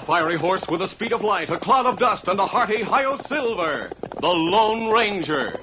fiery horse with the speed of light, a cloud of dust, and a hearty Hi-Yo Silver, the Lone Ranger.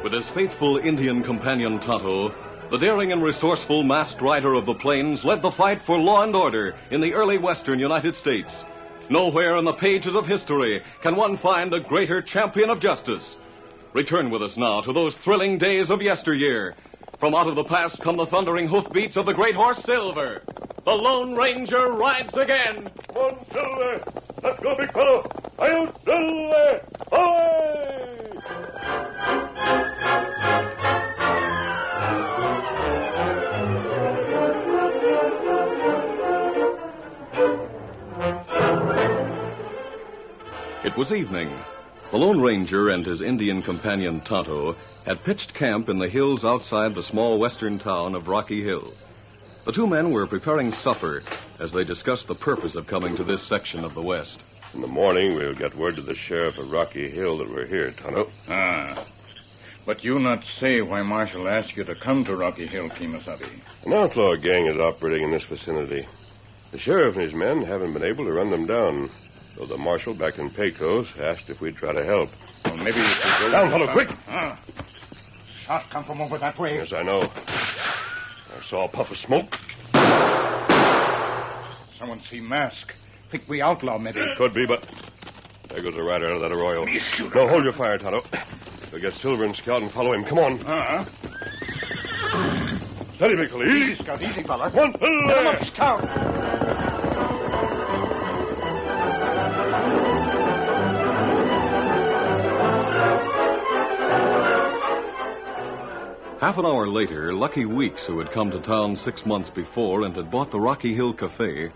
With his faithful Indian companion Tonto, the daring and resourceful masked rider of the plains led the fight for law and order in the early western United States. Nowhere in the pages of history can one find a greater champion of justice. Return with us now to those thrilling days of yesteryear. From out of the past come the thundering hoofbeats of the great horse Silver. The Lone Ranger rides again. Come on, Silver. Let's go, big fellow. Hi-Yo Silver! Away! It was evening. The Lone Ranger and his Indian companion Tonto had pitched camp in the hills outside the small western town of Rocky Hill. The two men were preparing supper as they discussed the purpose of coming to this section of the West. In the morning, we'll get word to the sheriff of Rocky Hill that we're here, Tonto. But you not say why Marshal asked you to come to Rocky Hill, Kemosabe. An outlaw gang is operating in this vicinity. The sheriff and his men haven't been able to run them down. So the marshal back in Pecos asked if we'd try to help. Well, maybe we could go... Down, fellow, quick! Shot come from over that way. Yes, I know. I saw a puff of smoke. Someone see mask. Think we outlaw, maybe. It could be, but there goes a rider out of that arroyo. You shoot. No, hold your fire, Tonto. We'll get Silver and Scout and follow him. Come on. Steady, big fellow. Easy, Scout. Easy, fella. One, Get him up, Scout. Half an hour later, Lucky Weeks, who had come to town 6 months before and had bought the Rocky Hill Cafe,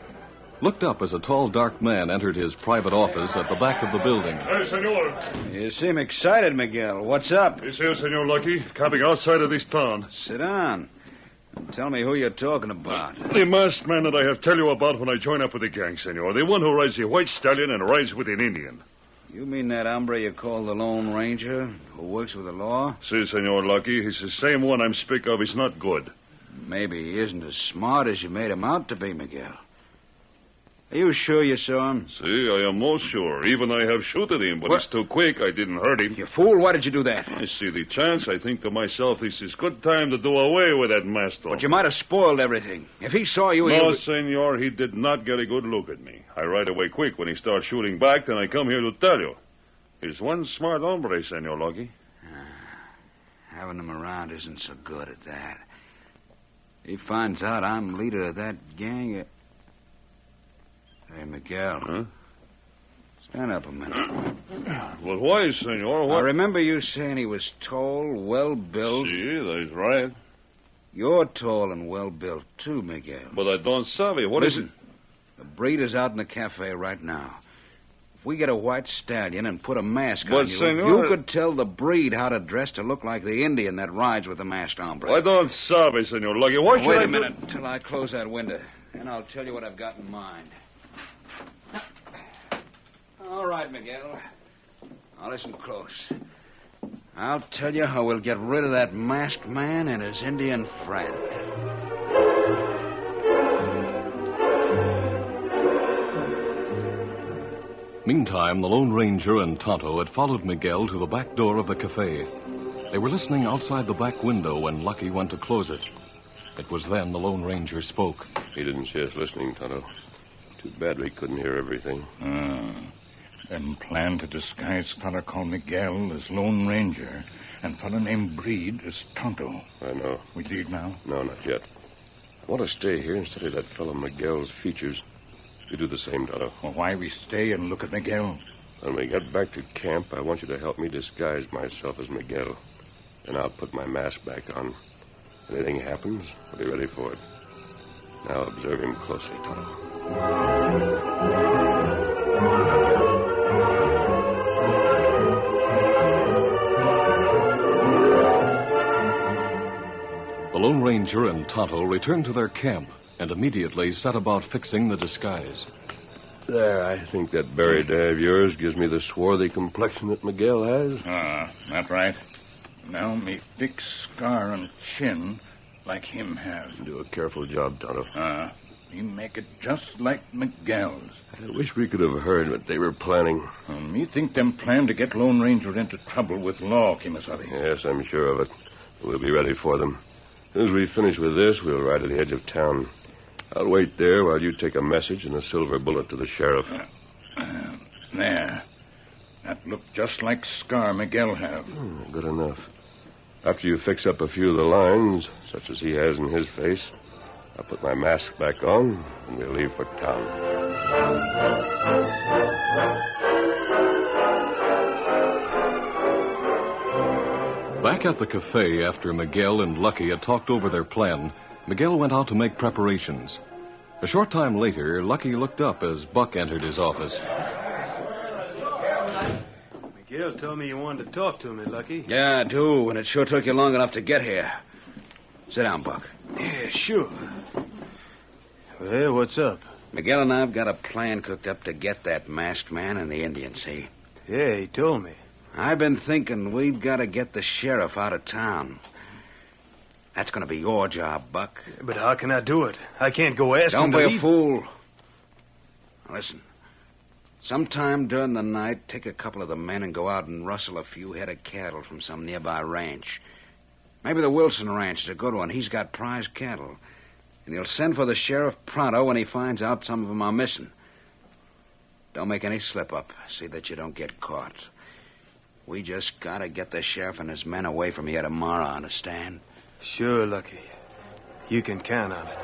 looked up as a tall, dark man entered his private office at the back of the building. Hey, senor. You seem excited, Miguel. What's up? This here, Senor Lucky, camping outside of this town. Sit down. And tell me who you're talking about. The masked man that I have tell you about when I join up with the gang, senor. The one who rides the white stallion and rides with an Indian. You mean that hombre you call the Lone Ranger, who works with the law? Si, Senor Lucky. He's the same one I'm speak of. He's not good. Maybe he isn't as smart as you made him out to be, Miguel. Are you sure you saw him? Si, I am most sure. Even I have shooted him, but he's too quick. I didn't hurt him. You fool, why did you do that? I see the chance. I think to myself, this is good time to do away with that master. But you might have spoiled everything. If he saw you... No, senor, he did not get a good look at me. I ride away quick when he starts shooting back, then I come here to tell you. He's one smart hombre, Senor Lucky. Having him around isn't so good at that. He finds out I'm leader of that gang. Hey, Miguel. Huh? Stand up a minute. Well, why, senor? What? I remember you saying he was tall, well-built. Si, that's right. You're tall and well-built, too, Miguel. But I don't savvy. What is Listen, the breed is out in the cafe right now. we get a white stallion and put a mask But, on you, senor... you could tell the breed how to dress to look like the Indian that rides with the masked hombre. I don't sabe, Senor Lucky. Why should Wait I a do- minute till I close that window, and I'll tell you what I've got in mind. All right, Miguel. Now listen close. I'll tell you how we'll get rid of that masked man and his Indian friend. Meantime, the Lone Ranger and Tonto had followed Miguel to the back door of the cafe. They were listening outside the back window when Lucky went to close it. It was then the Lone Ranger spoke. He didn't see us listening, Tonto. Too bad we couldn't hear everything. Then plan to disguise fella called Miguel as Lone Ranger and fella named Breed as Tonto. I know. We leave now? No, not yet. I want to stay here and study that fellow Miguel's features. You do the same, Tonto. Well, why we stay and look at Miguel? When we get back to camp, I want you to help me disguise myself as Miguel. Then I'll put my mask back on. If anything happens, I'll be ready for it. Now observe him closely, Tonto. The Lone Ranger and Tonto returned to their camp and immediately set about fixing the disguise. There, I think that buried eye of yours gives me the swarthy complexion that Miguel has. That right. Now me fix scar on chin like him have. Do a careful job, Tonto. Me make it just like Miguel's. I wish we could have heard what they were planning. Me think them plan to get Lone Ranger into trouble with law, Kimasabi. Yes, I'm sure of it. We'll be ready for them. As soon as we finish with this, we'll ride to the edge of town. I'll wait there while you take a message and a silver bullet to the sheriff. There. That looked just like scar Miguel have. Good enough. After you fix up a few of the lines, such as he has in his face, I'll put my mask back on and we'll leave for town. Back at the cafe, after Miguel and Lucky had talked over their plan, Miguel went out to make preparations. A short time later, Lucky looked up as Buck entered his office. Miguel told me you wanted to talk to me, Lucky. Yeah, I do, and it sure took you long enough to get here. Sit down, Buck. Yeah, sure. Well, what's up? Miguel and I've got a plan cooked up to get that masked man and the Indian, see? Yeah, he told me. I've been thinking we've got to get the sheriff out of town. That's going to be your job, Buck. But how can I do it? I can't go ask Don't him to be leave. a fool. Now, listen. Sometime during the night, take a couple of the men and go out and rustle a few head of cattle from some nearby ranch. Maybe the Wilson Ranch is a good one. He's got prize cattle. And he'll send for the sheriff pronto when he finds out some of them are missing. Don't make any slip-up. See that you don't get caught. We just got to get the sheriff and his men away from here tomorrow, understand? Sure, Lucky. You can count on it.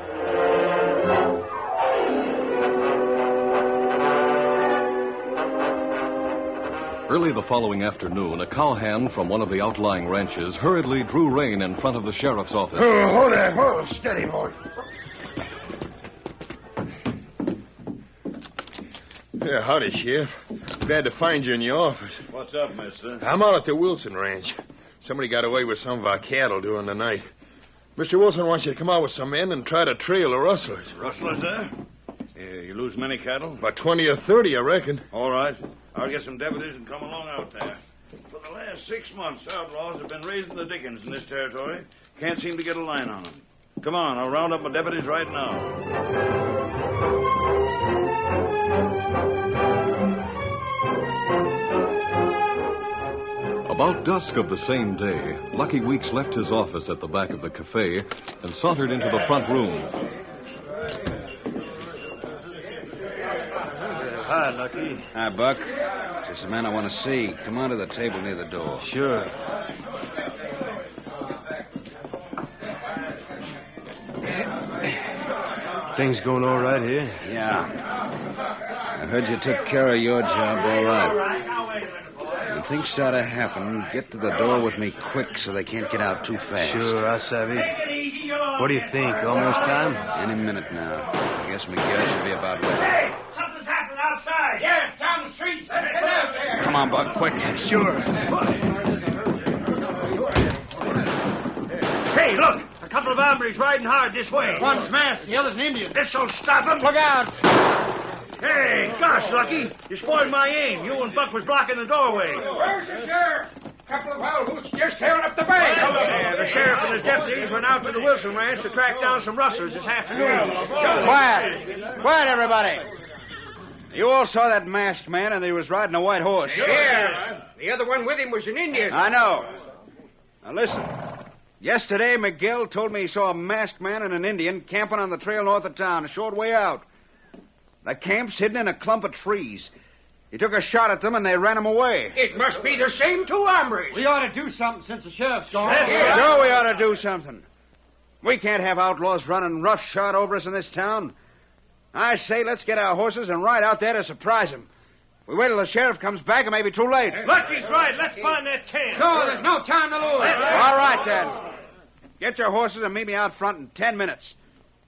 Early the following afternoon, a cowhand from one of the outlying ranches hurriedly drew rein in front of the sheriff's office. Hold there. Hold. Steady, boy. Yeah, howdy, Sheriff. Glad to find you in your office. What's up, mister? I'm out at the Wilson Ranch. Somebody got away with some of our cattle during the night. Mr. Wilson wants you to come out with some men and try to trail the rustlers. Rustlers there? You lose many cattle? About 20 or 30, I reckon. All right. I'll get some deputies and come along out there. For the last 6 months, outlaws have been raising the dickens in this territory. Can't seem to get a line on them. Come on, I'll round up my deputies right now. About dusk of the same day, Lucky Weeks left his office at the back of the cafe and sauntered into the front room. Hi, Lucky. Hi, Buck. Just a man I want to see. Come on to the table near the door. Sure. Things going all right here? Yeah. I heard you took care of your job all right. When things start to happen, get to the door with me quick so they can't get out too fast. Sure, I savvy. What do you think? Almost time? Any minute now. I guess Miguel should be about ready. Hey, something's happening outside. Yes, down the street. Come on, Buck, quick. Sure. Hey, look! A couple of hombres riding hard this way. One's masked, the other's an Indian. This'll stop them. Look out! Hey, gosh, Lucky. You spoiled my aim. You and Buck was blocking the doorway. Where's the sheriff? A couple of wild hoots just tearing up the bank. Yeah, the sheriff and his deputies went out to the Wilson Ranch to track down some rustlers this afternoon. Quiet. Quiet, everybody. You all saw that masked man, and he was riding a white horse. Yeah. The other one with him was an Indian. I know. Now, listen. Yesterday, Miguel told me he saw a masked man and an Indian camping on the trail north of town, a short way out. The camp's hidden in a clump of trees. He took a shot at them, and they ran him away. It must be the same two hombres. We ought to do something since the sheriff's gone. Sure, we ought to do something. We can't have outlaws running roughshod over us in this town. I say let's get our horses and ride out there to surprise him. We wait till the sheriff comes back, it may be too late. Lucky's right. Let's find that camp. So there's no time to lose. All right, then. Get your horses and meet me out front in 10 minutes.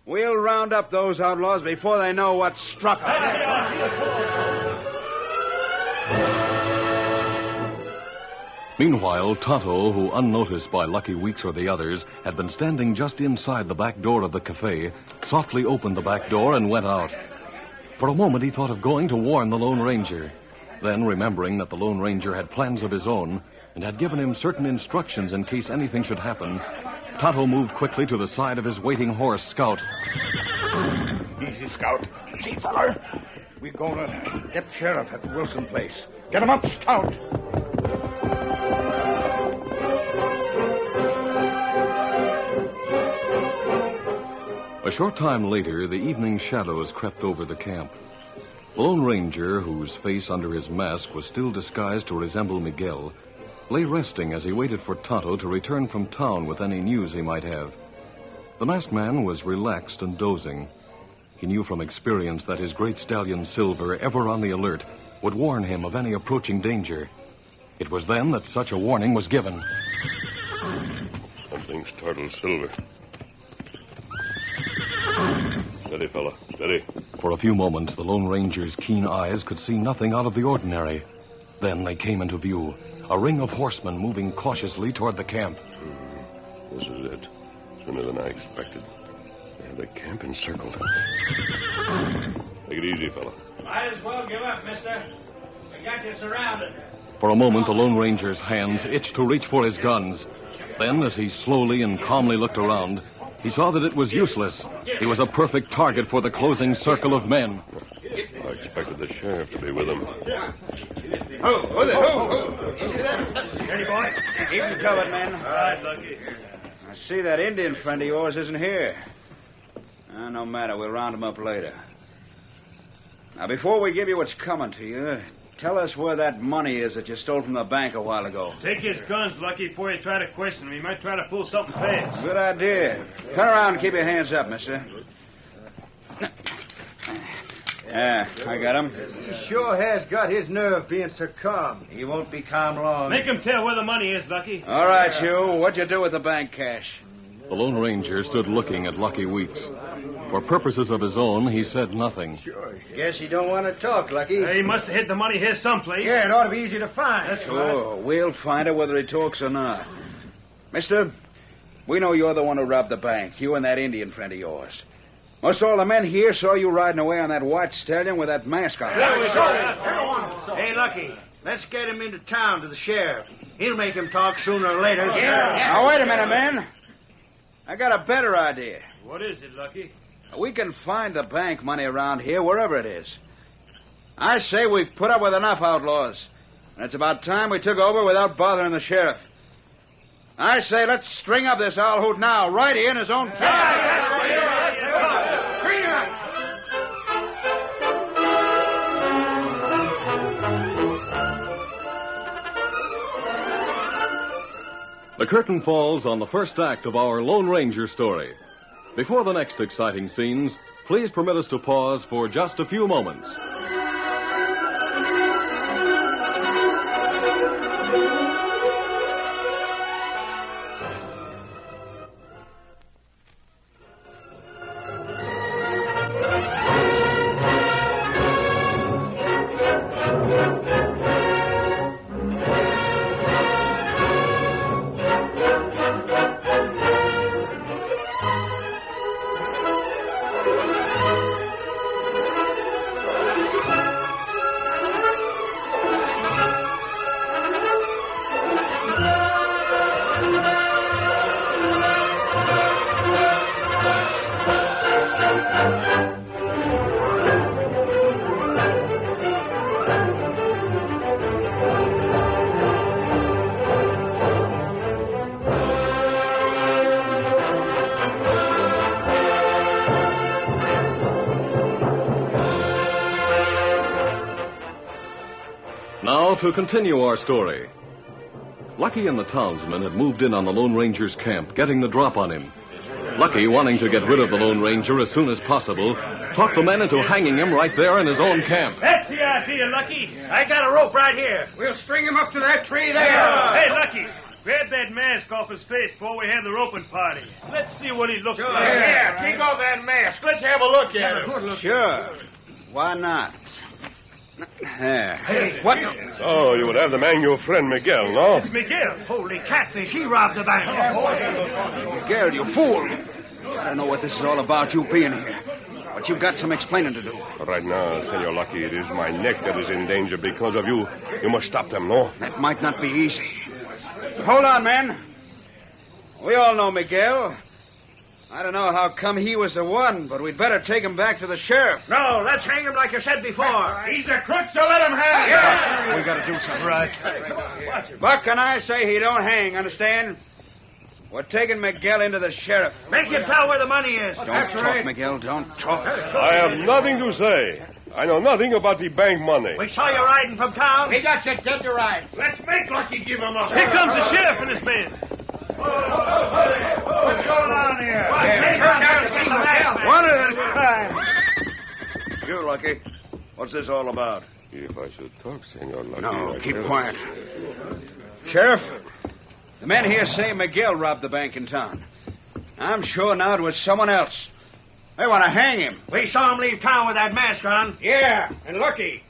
We'll round up those outlaws before they know what struck them. Meanwhile, Tonto, who, unnoticed by Lucky Weeks or the others, had been standing just inside the back door of the cafe, softly opened the back door and went out. For a moment, he thought of going to warn the Lone Ranger. Then, remembering that the Lone Ranger had plans of his own and had given him certain instructions in case anything should happen, Tonto moved quickly to the side of his waiting horse, Scout. Easy, Scout. See, feller? We're gonna get sheriff at the Wilson place. Get him up, Scout. A short time later, the evening shadows crept over the camp. The Lone Ranger, whose face under his mask was still disguised to resemble Miguel, lay resting as he waited for Tonto to return from town with any news he might have. The masked man was relaxed and dozing. He knew from experience that his great stallion Silver, ever on the alert, would warn him of any approaching danger. It was then that such a warning was given. Something startled Silver. Steady, fella. Steady. For a few moments, the Lone Ranger's keen eyes could see nothing out of the ordinary. Then they came into view, a ring of horsemen moving cautiously toward the camp. This is it. Sooner than I expected. They have the camp encircled. Take it easy, fella. Might as well give up, mister. We got you surrounded. For a moment, the Lone Ranger's hands itched to reach for his guns. Then, as he slowly and calmly looked around, he saw that it was useless. He was a perfect target for the closing circle of men. I expected the sheriff to be with him. Ready, boy? Keep him covered, men. All right, Lucky. I see that Indian friend of yours isn't here. No matter, we'll round him up later. Now, before we give you what's coming to you, tell us where that money is that you stole from the bank a while ago. Take his guns, Lucky, before you try to question him. He might try to pull something fast. Good idea. Turn around and keep your hands up, mister. Yeah, I got him. He sure has got his nerve being so calm. He won't be calm long. Make him tell where the money is, Lucky. All right, you. What'd you do with the bank cash? The Lone Ranger stood looking at Lucky Weeks. For purposes of his own, he said nothing. Guess he don't want to talk, Lucky. He must have hid the money here someplace. Yeah, it ought to be easy to find. That's Sure, we'll find out whether he talks or not. Mister, we know you're the one who robbed the bank. You and that Indian friend of yours. Most all the men here saw you riding away on that white stallion with that mask on. Hey, Lucky, let's get him into town to the sheriff. He'll make him talk sooner or later. Now, wait a minute, men. I got a better idea. What is it, Lucky? We can find the bank money around here, wherever it is. I say we've put up with enough outlaws. And it's about time we took over without bothering the sheriff. I say let's string up this owl hoot now, right here in his own camp. The curtain falls on the first act of our Lone Ranger story. Before the next exciting scenes, please permit us to pause for just a few moments. Now to continue our story. Lucky and the townsmen had moved in on the Lone Ranger's camp, getting the drop on him. Lucky, wanting to get rid of the Lone Ranger as soon as possible, talked the men into hanging him right there in his own camp. That's the idea, Lucky. I got a rope right here. We'll string him up to that tree there. Hey, Lucky, grab that mask off his face before we have the roping party. Let's see what he looks like. Yeah, take off that mask. Let's have a look at him. Sure. Why not? There. Hey, what? Oh, you would have the man your friend Miguel, no? It's Miguel. Holy catfish, he robbed the bank. Miguel, you fool. I don't know what this is all about, you being here. But you've got some explaining to do. Right now, Senor Lucky, it is my neck that is in danger because of you. You must stop them, no? That might not be easy. Hold on, men. We all know Miguel. I don't know how come he was the one, but we'd better take him back to the sheriff. No, let's hang him like you said before. He's a crook, so let him have. Yeah. We gotta do something. Right. Buck and I say he don't hang, understand? We're taking Miguel into the sheriff. Make him tell where the money is. Don't talk, Miguel. Don't talk. I have nothing to say. I know nothing about the bank money. We saw you riding from town. We got you dead to rights. Let's make Lucky give him a... Here comes the sheriff and his men. What's going on here? One at a time. You, Lucky. What's this all about? If I should talk, Senor Lucky... No, I keep can't. quiet. Sheriff, the men here say Miguel robbed the bank in town. I'm sure now it was someone else. They want to hang him. We saw him leave town with that mask on. Yeah, and Lucky,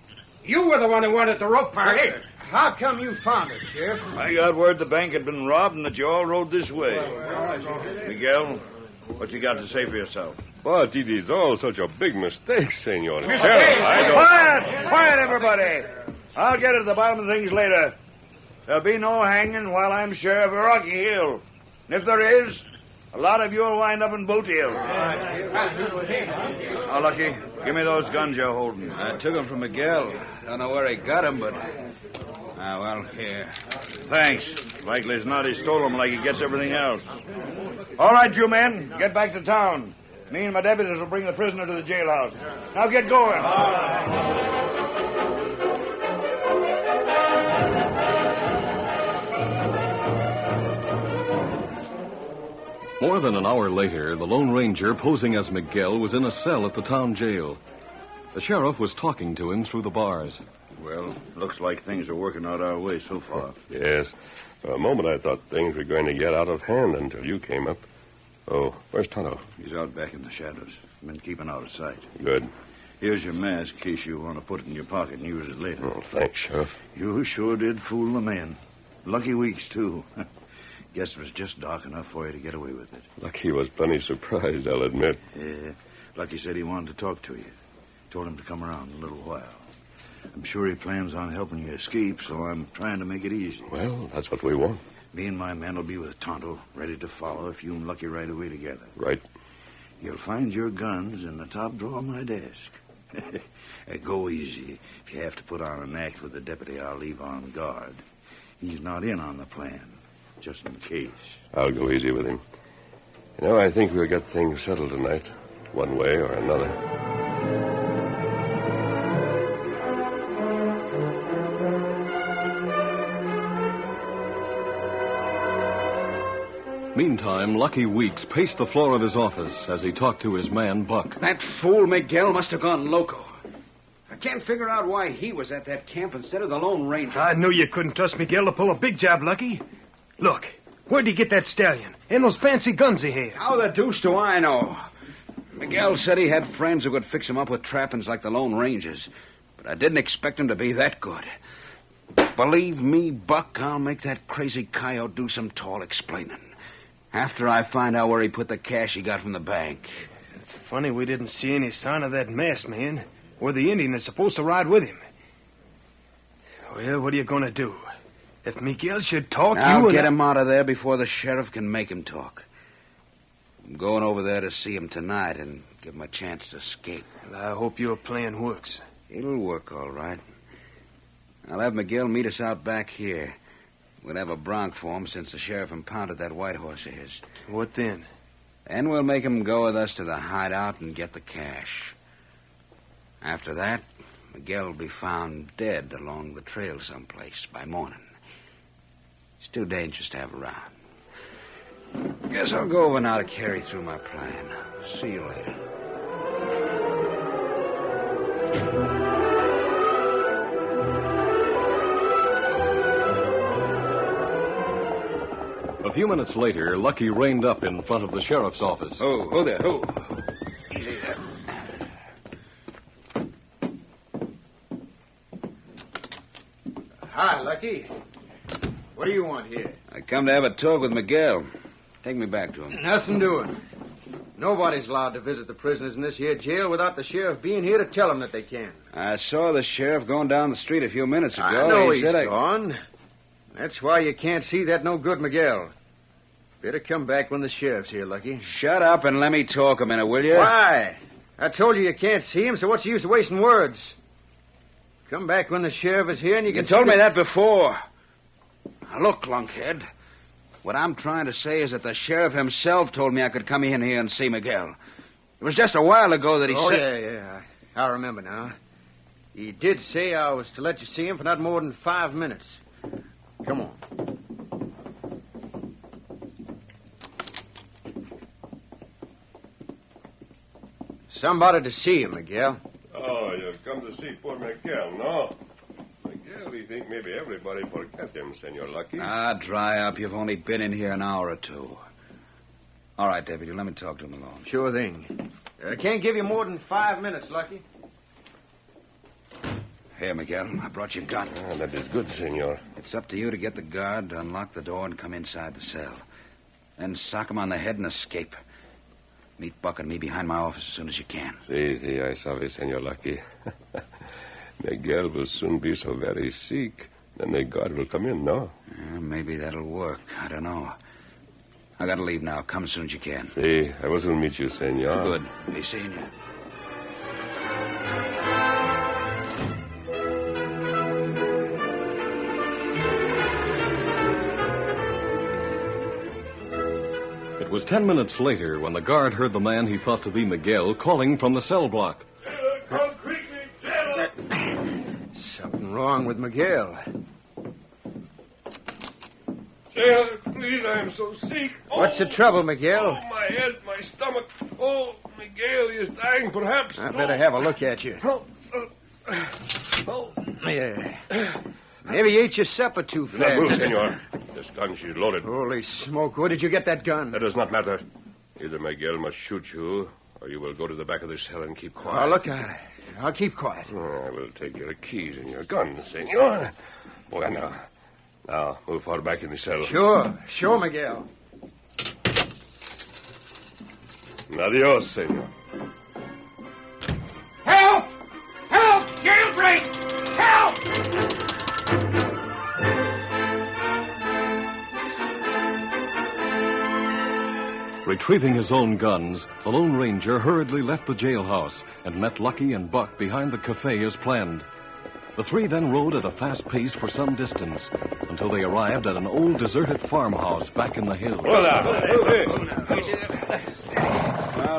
you were the one who wanted the rope party. How come you found us, Sheriff? I got word the bank had been robbed and that you all rode this way. Miguel, what you got to say for yourself? But it is all such a big mistake, Senor. Quiet! Sheriff, Quiet, everybody! I'll get at the bottom of things later. There'll be no hanging while I'm sheriff of Rocky Hill. And if there is, a lot of you will wind up in Boot Hill. Now, Lucky, give me those guns you're holding. I took them from Miguel. Don't know where he got them, but... well, here. Thanks. Likely as not he stole them like he gets everything else. All right, you men, get back to town. Me and my deputies will bring the prisoner to the jailhouse. Now get going. More than an hour later, the Lone Ranger, posing as Miguel, was in a cell at the town jail. The sheriff was talking to him through the bars. Well, looks like things are working out our way so far. Yes. For a moment I thought things were going to get out of hand until you came up. Oh, where's Tonto? He's out back in the shadows. Been keeping out of sight. Good. Here's your mask in case you want to put it in your pocket and use it later. Oh, thanks, Sheriff. You sure did fool the man. Lucky weeks, too. Guess it was just dark enough for you to get away with it. Lucky was plenty surprised, I'll admit. Yeah. Lucky said he wanted to talk to you. Told him to come around in a little while. I'm sure he plans on helping you escape, so I'm trying to make it easy. Well, that's what we want. Me and my men will be with Tonto, ready to follow if you and Lucky ride away together. Right. You'll find your guns in the top drawer of my desk. Go easy. If you have to put on an act with the deputy, I'll leave on guard. He's not in on the plan, just in case. I'll go easy with him. You know, I think we'll get things settled tonight, one way or another. Meantime, Lucky Weeks paced the floor of his office as he talked to his man, Buck. That fool Miguel must have gone loco. I can't figure out why he was at that camp instead of the Lone Ranger. I knew you couldn't trust Miguel to pull a big job, Lucky. Look, where'd he get that stallion? And those fancy guns he has? How the deuce do I know? Miguel said he had friends who could fix him up with trappings like the Lone Rangers. But I didn't expect him to be that good. Believe me, Buck, I'll make that crazy coyote do some tall explaining. After I find out where he put the cash he got from the bank. It's funny we didn't see any sign of that masked man or the Indian that's supposed to ride with him. Well, what are you going to do? If Miguel should talk, I'll you get him out of there before the sheriff can make him talk. I'm going over there to see him tonight and give him a chance to escape. Well, I hope your plan works. It'll work all right. I'll have Miguel meet us out back here. We'll have a bronc for him since the sheriff impounded that white horse of his. What then? Then we'll make him go with us to the hideout and get the cash. After that, Miguel will be found dead along the trail someplace by morning. It's too dangerous to have around. Guess I'll go over now to carry through my plan. See you later. A few minutes later, Lucky reined up in front of the sheriff's office. Oh there. Oh. Easy there. Hi, Lucky. What do you want here? I come to have a talk with Miguel. Take me back to him. Nothing doing. Nobody's allowed to visit the prisoners in this here jail without the sheriff being here to tell them that they can. I saw the sheriff going down the street a few minutes ago. I know He he's said gone. That's why you can't see that no good Miguel. Better come back when the sheriff's here, Lucky. Shut up and let me talk a minute, will you? Why? I told you can't see him, so what's the use of wasting words? Come back when the sheriff is here and you You can told see me that before. Now, look, lunkhead. What I'm trying to say is that the sheriff himself told me I could come in here and see Miguel. It was just a while ago that he said... yeah. I remember now. He did say I was to let you see him for not more than 5 minutes. Come on. Somebody to see him, Miguel. Oh, you've come to see poor Miguel, no? Miguel, we think maybe everybody forget him, Senor Lucky. Ah, dry up. You've only been in here an hour or two. All right, deputy, let me talk to him alone. Sure thing. I can't give you more than 5 minutes, Lucky. Here, Miguel, I brought your gun. Ah, that is good, Senor. It's up to you to get the guard to unlock the door and come inside the cell. Then sock him on the head and escape. Meet Buck and me behind my office as soon as you can. Si, I sabe, Senor Lucky. Miguel will soon be so very sick. Then the guard will come in, no? Maybe that'll work. I don't know. I gotta leave now. Come as soon as you can. Si, I will soon meet you, Senor. Good. Be seeing you. It was 10 minutes later when the guard heard the man he thought to be Miguel calling from the cell block. Something wrong with Miguel. Jailor, please, I am so sick. What's the trouble, Miguel? Oh, my head, my stomach. Oh, Miguel, he is dying, perhaps. I better have a look at you. Yeah. Maybe you ate your supper too fast. Not move, Senor. This gun, she's loaded. Holy smoke, where did you get that gun? That does not matter. Either Miguel must shoot you, or you will go to the back of the cell and keep quiet. Oh, look, I'll keep quiet. I will take your keys and your gun, Senor. Bueno. Now, move far back in the cell. Sure, Miguel. Adios, Senor. Help! Help! Jailbreak! Help! Retrieving his own guns, the Lone Ranger hurriedly left the jailhouse and met Lucky and Buck behind the cafe as planned. The three then rode at a fast pace for some distance until they arrived at an old deserted farmhouse back in the hills. Well,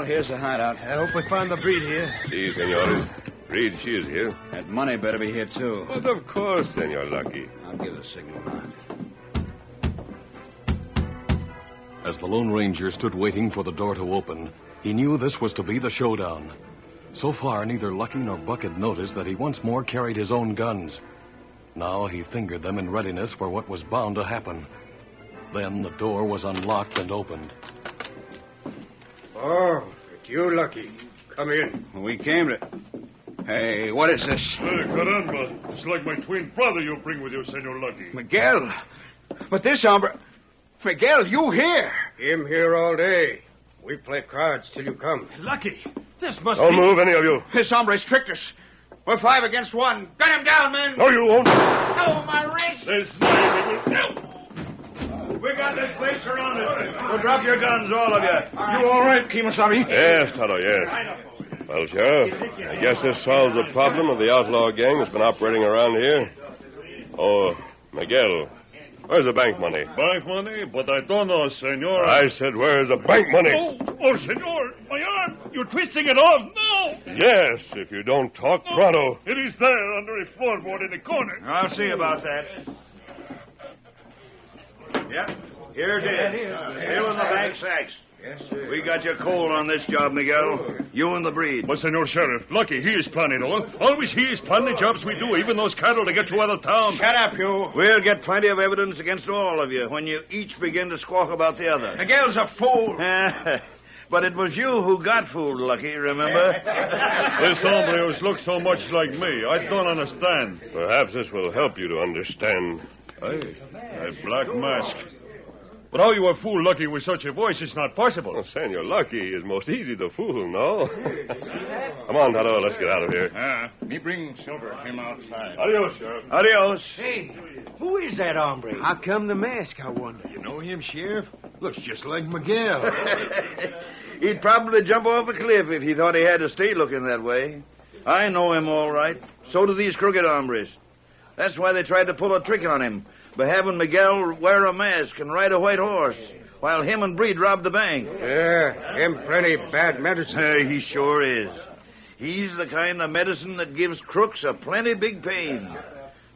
here's the hideout. I hope we find the breed here. Si, senores. Reed, she is here. That money better be here, too. But of course, Senor Lucky. I'll give the signal now. As the Lone Ranger stood waiting for the door to open, he knew this was to be the showdown. So far, neither Lucky nor Buck had noticed that he once more carried his own guns. Now he fingered them in readiness for what was bound to happen. Then the door was unlocked and opened. Oh, it's you, Lucky. Come in. We came to... Hey, what is this? Caramba. It's like my twin brother you bring with you, Senor Lucky. Miguel. But this hombre... Miguel, you here? Him here all day. We play cards till you come. Lucky, this must Don't be... move, any of you. This hombre's tricked us. We're 5 against 1. Gun him down, men. No, you won't. Oh, my wrist. There's nothing. We got this place surrounded. So drop your guns, all of you. You all right, Kemosabe? Yes, Tonto, yes. Well, Sheriff, I guess this solves the problem of the outlaw gang that's been operating around here. Oh, Miguel, where's the bank money? Bank money? But I don't know, senor. I said, where's the bank money? Oh, senor, my arm. You're twisting it off. No. Yes, if you don't talk pronto. It is there under a floorboard in the corner. I'll see about that. Yep, here it is. Still in the bank sacks. Yes, sir. We got you cold on this job, Miguel. You and the breed. But, Senor Sheriff, Lucky, he is planning all. Always he is planning the jobs we do, even those cattle to get you out of town. Shut up, you. We'll get plenty of evidence against all of you when you each begin to squawk about the other. Miguel's a fool. But it was you who got fooled, Lucky, remember? This hombre who's looked so much like me, I don't understand. Perhaps this will help you to understand. A black mask. But how you a fool Lucky with such a voice is not possible. Well, Senor Lucky is most easy to fool, no? Come on, Tonto, let's get out of here. Me bring Silver him outside. Adios, Sheriff. Adios. Hey, who is that hombre? How come the mask, I wonder? You know him, Sheriff? Looks just like Miguel. He'd probably jump off a cliff if he thought he had to stay looking that way. I know him all right. So do these crooked hombres. That's why they tried to pull a trick on him by having Miguel wear a mask and ride a white horse while him and Breed robbed the bank. Yeah, him plenty bad medicine. He sure is. He's the kind of medicine that gives crooks a plenty big pain.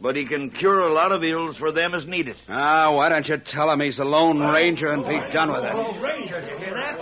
But he can cure a lot of ills for them as need it. Ah, why don't you tell him he's the Lone Ranger and be done with it? Lone Ranger, did you hear that?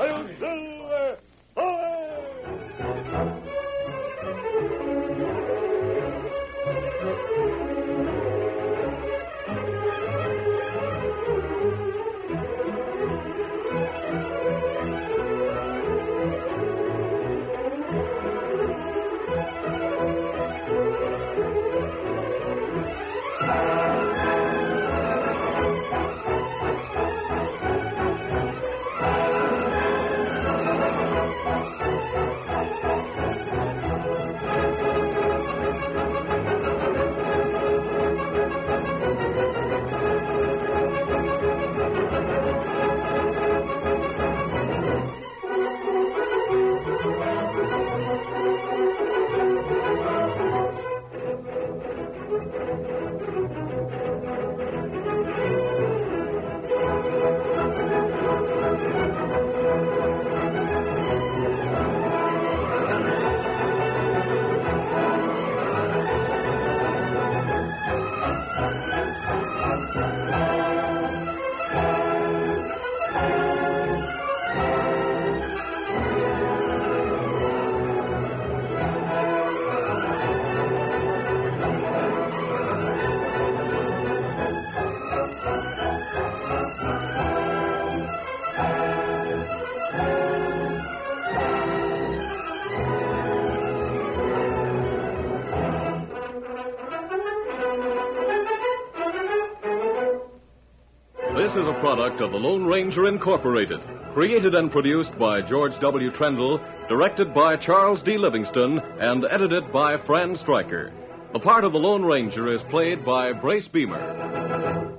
This is a product of the Lone Ranger Incorporated, created and produced by George W. Trendle, directed by Charles D. Livingston, and edited by Fran Stryker. The part of the Lone Ranger is played by Brace Beamer.